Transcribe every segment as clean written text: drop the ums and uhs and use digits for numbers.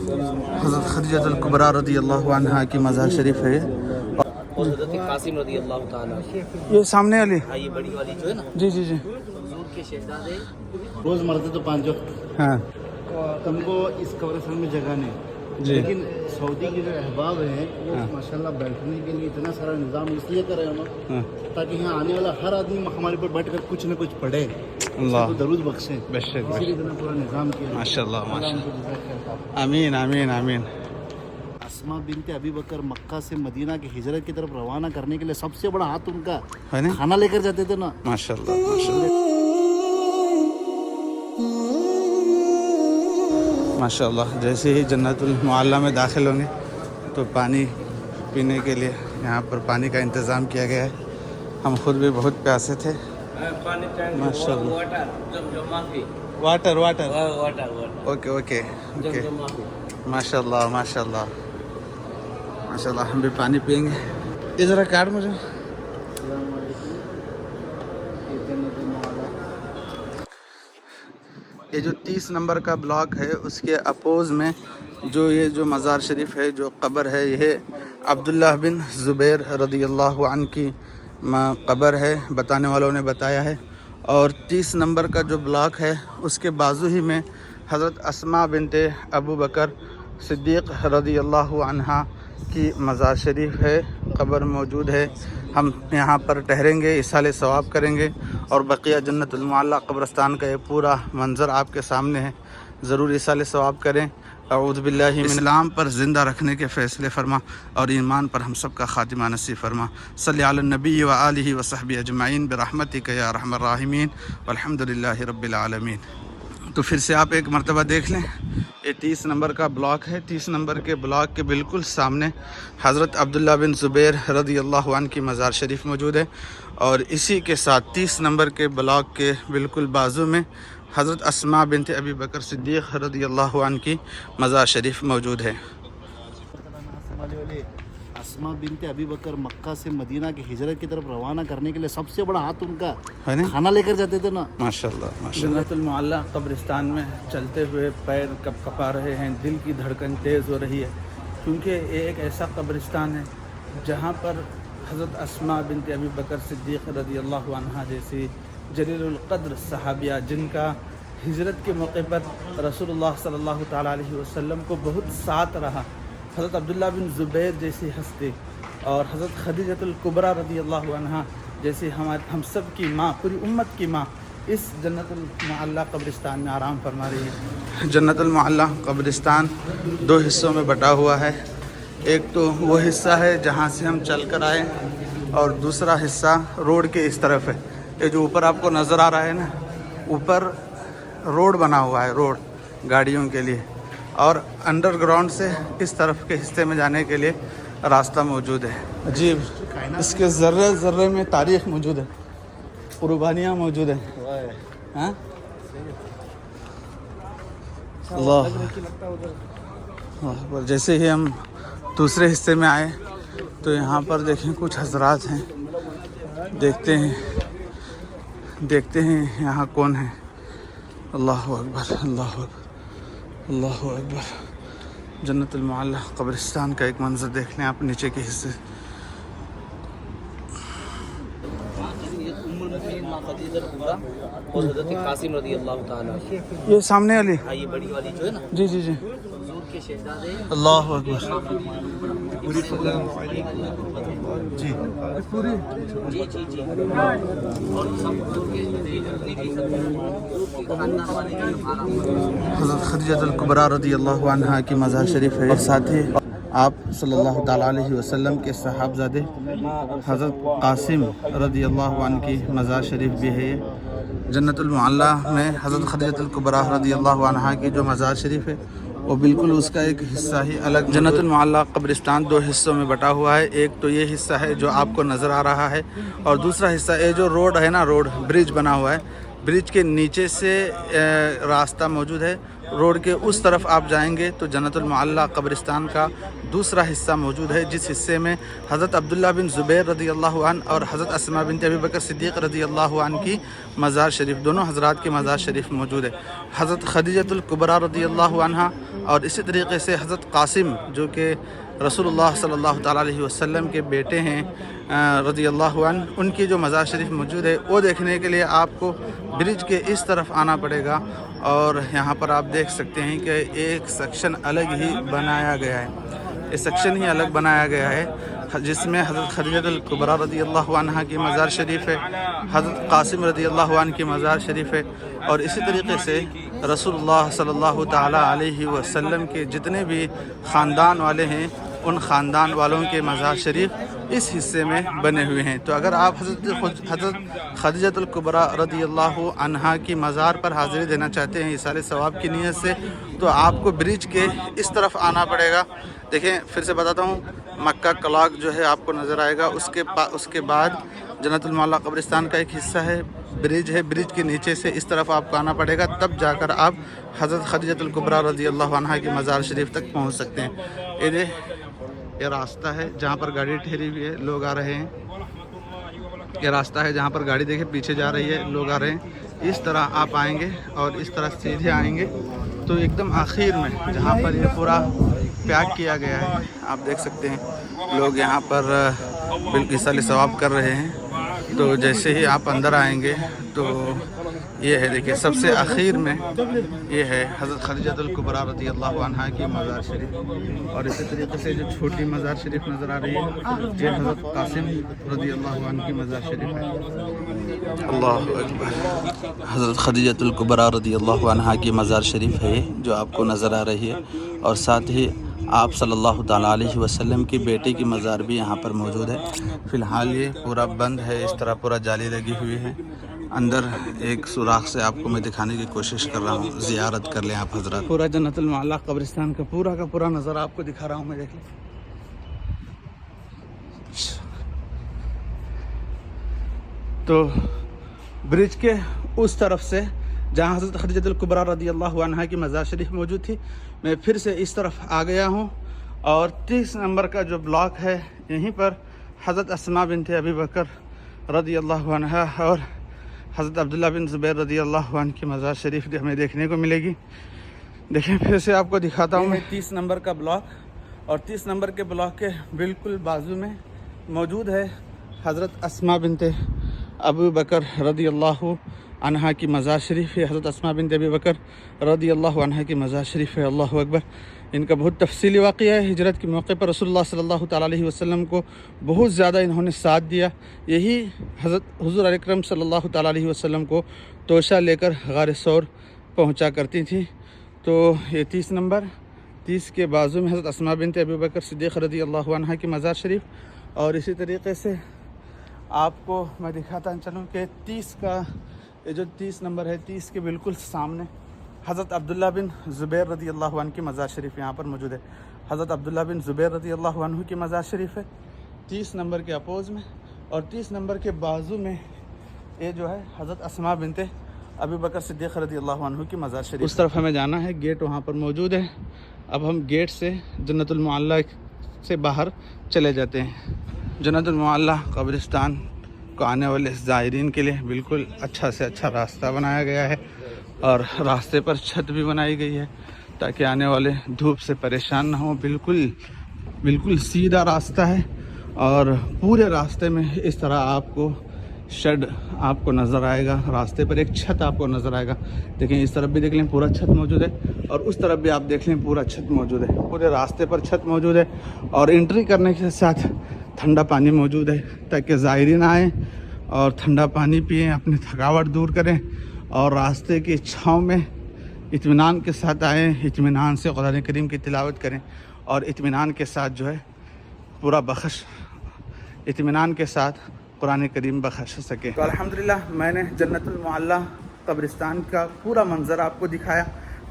حضرت خدیجہ الکبریٰ رضی اللہ عنہا کی مزار شریف ہے اور حضرت قاسم رضی اللہ تعالیٰ. یہ سامنے والی. ہاں یہ بڑی والی جو ہے نا جی جی جی. حضور کے شہزادے روز مرتے تو 5 وقت ہاں ان کو اس قبرستان میں جگہ نہیں. جی. لیکن سعودی کے جو احباب ہیں وہ ماشاءاللہ بیٹھنے کے لیے اتنا سارا نظام اس لیے کر رہے ہیں نا تاکہ یہاں آنے والا ہر آدمی ہمارے پر بیٹھ کر کچھ نہ کچھ پڑھے, اللہ درود بخشے. بے شک اسی لیے اتنا پورا نظام کیا. ماشاء اللہ ماشاء ان اللہ. کو جزاک خیر. آمین آمین آمین. اسما بنت ابی بکر مکہ سے مدینہ کی ہجرت کی طرف روانہ کرنے کے لیے سب سے بڑا ہاتھ ان کا ہے نا. کھانا لے کر جاتے تھے نا. ماشاء اللہ ماشاء اللہ ماشاء اللہ. جیسے ہی جنت المعلیٰ میں داخل ہوں گے تو پانی پینے کے لیے یہاں پر پانی کا انتظام کیا گیا ہے. ہم خود بھی بہت پیاسے تھے. ماشاء اللہ. Water water okay okay okay. ماشاء اللہ ماشاء اللہ ماشاء اللہ. ہم بھی پانی پئیں گے. یہ ذرا کاٹ مجھے. یہ جو 30 نمبر کا بلاک ہے اس کے اپوز میں یہ جو مزار شریف ہے, جو قبر ہے, یہ عبداللہ بن زبیر رضی اللہ عنہ کی قبر ہے, بتانے والوں نے بتایا ہے. اور 30 نمبر کا جو بلاک ہے اس کے بازو ہی میں حضرت اسماء بنت ابو بکر صدیق رضی اللہ عنہا کی مزار شریف ہے, قبر موجود ہے. ہم یہاں پر ٹھہریں گے, ایصال ثواب کریں گے, اور بقیہ جنت المعلیٰ قبرستان کا یہ پورا منظر آپ کے سامنے ہے. ضرور ایصال ثواب کریں. اعوذ باللہ من اسلام پر زندہ رکھنے کے فیصلے فرما اور ایمان پر ہم سب کا خاتمہ نصیب فرما. صلی علی النبی و آلہ و صحبہ اجمعین برحمتک یا ارحم الراحمین والحمد للہ رب العالمین. تو پھر سے آپ ایک مرتبہ دیکھ لیں, یہ 30 نمبر کا بلاک ہے. 30 نمبر کے بلاک کے بالکل سامنے حضرت عبداللہ بن زبیر رضی اللہ عنہ کی مزار شریف موجود ہے, اور اسی کے ساتھ 30 نمبر کے بلاک کے بالکل بازو میں حضرت اسماء بنت ابی بکر صدیق رضی اللہ عنہ کی مزار شریف موجود ہے. اسما بنت ابی بکر مکہ سے مدینہ کی ہجرت کی طرف روانہ کرنے کے لیے سب سے بڑا ہاتھ ان کا ہے نا. کھانا لے کر جاتے تھے نا. ماشاء اللہ ماشاء اللہ. جنت المعلیٰ قبرستان میں چلتے ہوئے پیر کپ کپا رہے ہیں, دل کی دھڑکن تیز ہو رہی ہے, کیونکہ یہ ایک ایسا قبرستان ہے جہاں پر حضرت اسماء بنت ابی بکر صدیق رضی اللہ عنہا جیسی جلیل القدر صحابیہ, جن کا ہجرت کے موقع پر رسول اللہ صلی اللہ تعالیٰ علیہ وسلم کو بہت ساتھ رہا, حضرت عبداللہ بن زبیر جیسی ہستی, اور حضرت خدیجہ الکبریٰ رضی اللہ عنہا جیسی ہم سب کی ماں, پوری امت کی ماں, اس جنت المعلیٰ قبرستان میں آرام فرما رہی ہے. جنت المعلیٰ قبرستان 2 حصوں میں بٹا ہوا ہے. ایک تو وہ حصہ ہے جہاں سے ہم چل کر آئے, اور دوسرا حصہ روڈ کے اس طرف ہے. یہ جو اوپر آپ کو نظر آ رہا ہے نا, اوپر روڈ بنا ہوا ہے, روڈ گاڑیوں کے لیے, اور انڈر گراؤنڈ سے اس طرف کے حصے میں جانے کے لیے راستہ موجود ہے. عجیب, اس کے ذرے ذرے میں تاریخ موجود ہے, قربانیاں موجود ہیں. ہاں اللہ اکبر. جیسے ہی ہم دوسرے حصے میں آئے تو یہاں پر دیکھیں کچھ حضرات ہیں, دیکھتے ہیں یہاں کون ہے. اللہ اکبر اللہ اکبر اللہ اکبر. جنت المعلیٰ قبرستان کا ایک منظر دیکھ لیں آپ نیچے کے حصے. اور حضرت قاسم رضی اللہ تعالیٰ. یہ سامنے والی. ہاں یہ بڑی والی جو ہے نا جی جی جی. حضور کے شہزادے اللہ اکبر. جی جی جی. اور سب حضور کے خاندان والے حضرت خدیجہ الکبریٰ رضی اللہ عنہا کی مزار شریف ہے, اور ساتھ ہی آپ صلی اللہ تعالیٰ علیہ وسلم کے صحابزادے حضرت قاسم رضی اللہ عنہ کی مزار شریف بھی ہے. جنت المعلیٰ میں حضرت خدیجہ الکبریٰ رضی اللہ عنہا کی جو مزار شریف ہے وہ بالکل اس کا ایک حصہ ہی الگ. جنت المعلیٰ قبرستان 2 حصوں میں بٹا ہوا ہے. ایک تو یہ حصہ ہے جو آپ کو نظر آ رہا ہے, اور دوسرا حصہ یہ جو روڈ ہے نا, روڈ برج بنا ہوا ہے, برج کے نیچے سے راستہ موجود ہے, روڈ کے اس طرف آپ جائیں گے تو جنت المعلی قبرستان کا دوسرا حصہ موجود ہے، جس حصے میں حضرت عبداللہ بن زبیر رضی اللہ عنہ اور حضرت اسماء بنت ابی بکر صدیق رضی اللہ عنہ کی مزار شریف، دونوں حضرات کی مزار شریف موجود ہے۔ حضرت خدیجۃ الکبریٰ رضی اللہ عنہ اور اسی طریقے سے حضرت قاسم جو کہ رسول اللہ صلی اللہ تعالیٰ علیہ وسلم کے بیٹے ہیں رضی اللہ عنہ، ان کی جو مزار شریف موجود ہے وہ دیکھنے کے لیے آپ کو برج کے اس طرف آنا پڑے گا، اور یہاں پر آپ دیکھ سکتے ہیں کہ ایک سیکشن الگ ہی بنایا گیا ہے، یہ سیکشن ہی الگ بنایا گیا ہے جس میں حضرت خدیجۃ الکبریٰ رضی اللہ عنہ کی مزار شریف ہے، حضرت قاسم رضی اللہ عنہ کی مزار شریف ہے، اور اسی طریقے سے رسول اللہ صلی اللہ تعالیٰ علیہ وسلم کے جتنے بھی خاندان والے ہیں ان خاندان والوں کے مزار شریف اس حصے میں بنے ہوئے ہیں۔ تو اگر آپ حضرت خدیجۃ الکبریٰ رضی اللہ عنہا کی مزار پر حاضری دینا چاہتے ہیں اِیصال ثواب کی نیت سے، تو آپ کو برج کے اس طرف آنا پڑے گا۔ دیکھیں پھر سے بتاتا ہوں، مکہ کلاک جو ہے آپ کو نظر آئے گا، اس کے بعد جنت المعلی قبرستان کا ایک حصہ ہے، برج ہے، برج کے نیچے سے اس طرف آپ کو آنا پڑے گا، تب جا کر آپ حضرت خدیجۃ الکبریٰ رضی اللہ عنہا کی مزار شریف تک پہنچ سکتے ہیں۔ یہ راستہ ہے جہاں پر گاڑی ٹھہری ہوئی ہے، لوگ آ رہے ہیں، یہ راستہ ہے جہاں پر گاڑی دیکھیں پیچھے جا رہی ہے، لوگ آ رہے ہیں۔ اس طرح آپ آئیں گے اور اس طرح سیدھے آئیں گے تو ایک دم آخر میں جہاں پر یہ پورا پیک کیا گیا ہے آپ دیکھ سکتے ہیں، لوگ یہاں پر بالکل ایصال ثواب کر رہے ہیں۔ تو جیسے ہی آپ اندر آئیں گے تو یہ ہے، دیکھیں سب سے آخر میں یہ ہے حضرت خدیجۃ الکبریٰ رضی اللہ عنہا کی مزار شریف، اور اسی طریقے سے جو چھوٹی مزار شریف نظر آ رہی ہے یہ حضرت قاسم رضی اللہ عنہ کی مزار شریف ہے۔ اللہ اکبر، حضرت خدیجۃ الکبریٰ رضی اللہ عنہا کی مزار شریف ہے جو آپ کو نظر آ رہی ہے، اور ساتھ ہی آپ صلی اللہ تعالیٰ علیہ وسلم کی بیٹی کی مزار بھی یہاں پر موجود ہے۔ فی الحال یہ پورا بند ہے، اس طرح پورا جالی لگی ہوئی ہے۔ اندر ایک سوراخ سے آپ کو میں دکھانے کی کوشش کر رہا ہوں، زیارت کر لیں آپ حضرات۔ پورا جنت المعلی قبرستان کا پورا نظر آپ کو دکھا رہا ہوں میں، دیکھ لیں۔ تو برج کے اس طرف سے جہاں حضرت خدیجۃ الکبریٰ رضی اللہ عنہا کی مزار شریف موجود تھی، میں پھر سے اس طرف آ گیا ہوں، اور 30 نمبر کا جو بلاک ہے یہیں پر حضرت اسماء بنت ابی بکر رضی اللہ عنہا اور حضرت عبداللہ بن زبیر رضی اللہ عنہ کی مزار شریف ہمیں دیکھنے کو ملے گی۔ دیکھیں پھر سے آپ کو دکھاتا ہوں میں 30 نمبر کا بلاک، اور 30 نمبر کے بلاک کے بالکل بازو میں موجود ہے حضرت اسماء بنت ابی بکر رضی اللہ عنہا کی مزار شریف ہے، حضرت اسماء بنت ابی بکر رضی اللہ عنہا کی مزار شریف ہے۔ اللہ اکبر، ان کا بہت تفصیلی واقعہ ہے۔ ہجرت کے موقع پر رسول اللہ صلی اللہ تعالیٰ علیہ وسلم کو بہت زیادہ انہوں نے ساتھ دیا، یہی حضرت حضور اکرم صلی اللہ تعالیٰ علیہ وسلم کو توشہ لے کر غار ثور پہنچا کرتی تھیں۔ تو یہ 30 نمبر 30 کے بازو میں حضرت اسماء بنت ابی بکر صدیق رضی اللہ عنہا کی مزار شریف، اور اسی طریقے سے آپ کو میں دکھاتا چلوں کہ 30 کا یہ جو 30 نمبر ہے، 30 کے بالکل سامنے حضرت عبداللہ بن زبیر رضی اللہ عنہ کی مزار شریف یہاں پر موجود ہے۔ حضرت عبداللہ بن زبیر رضی اللہ عنہ کی مزار شریف ہے 30 نمبر کے اپوز میں، اور 30 نمبر کے بازو میں یہ جو ہے حضرت اسماء بنت ابی بکر صدیق رضی اللہ عنہ کی مزار شریف۔ اس طرف ہمیں جانا ہے، گیٹ وہاں پر موجود ہے۔ اب ہم گیٹ سے جنت المعلی سے باہر چلے جاتے ہیں۔ جنت المعلی قبرستان کو آنے والے زائرین کے لیے بالکل اچھا سے اچھا راستہ بنایا گیا ہے، اور راستے پر چھت بھی بنائی گئی ہے تاکہ آنے والے دھوپ سے پریشان نہ ہوں۔ بالکل سیدھا راستہ ہے، اور پورے راستے میں اس طرح آپ کو شیڈ آپ کو نظر آئے گا، راستے پر ایک چھت آپ کو نظر آئے گا۔ دیکھیں اس طرف بھی دیکھ لیں پورا چھت موجود ہے، اور اس طرف بھی آپ دیکھ لیں پورا چھت موجود ہے، پورے راستے پر چھت موجود ہے، اور انٹری کرنے کے ساتھ ٹھنڈا پانی موجود ہے تاکہ زائرین آئیں اور ٹھنڈا پانی پئیں، اپنی تھکاوٹ دور کریں، اور راستے کی چھاؤں میں اطمینان کے ساتھ آئیں، اطمینان سے قرآن کریم کی تلاوت کریں، اور اطمینان کے ساتھ جو ہے پورا اطمینان کے ساتھ قرآن کریم بخش سکے۔ تو الحمدللہ میں نے جنت المعلی قبرستان کا پورا منظر آپ کو دکھایا،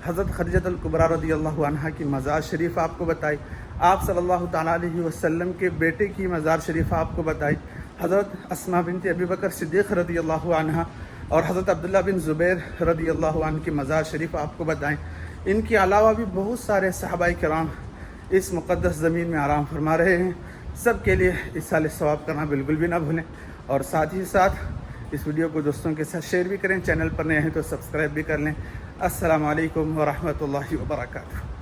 حضرت خدیجۃ الکبریٰ رضی اللہ عنہا کی مزار شریف آپ کو بتائی، آپ صلی اللہ تعالیٰ علیہ وسلم کے بیٹے کی مزار شریف آپ کو بتائی، حضرت اسماء بنت ابی بکر صدیق رضی اللہ عنہ اور حضرت عبداللہ بن زبیر رضی اللہ عنہ کی مزار شریف آپ کو بتائیں۔ ان کے علاوہ بھی بہت سارے صحابہ کرام اس مقدس زمین میں آرام فرما رہے ہیں. سب کے لیے ایصال ثواب کرنا بالکل بھی نہ بھولیں، اور ساتھ ہی ساتھ اس ویڈیو کو دوستوں کے ساتھ شیئر بھی کریں. چینل پر نئے ہیں تو سبسکرائب بھی کر لیں. السلام علیکم ورحمۃ اللہ وبرکاتہ.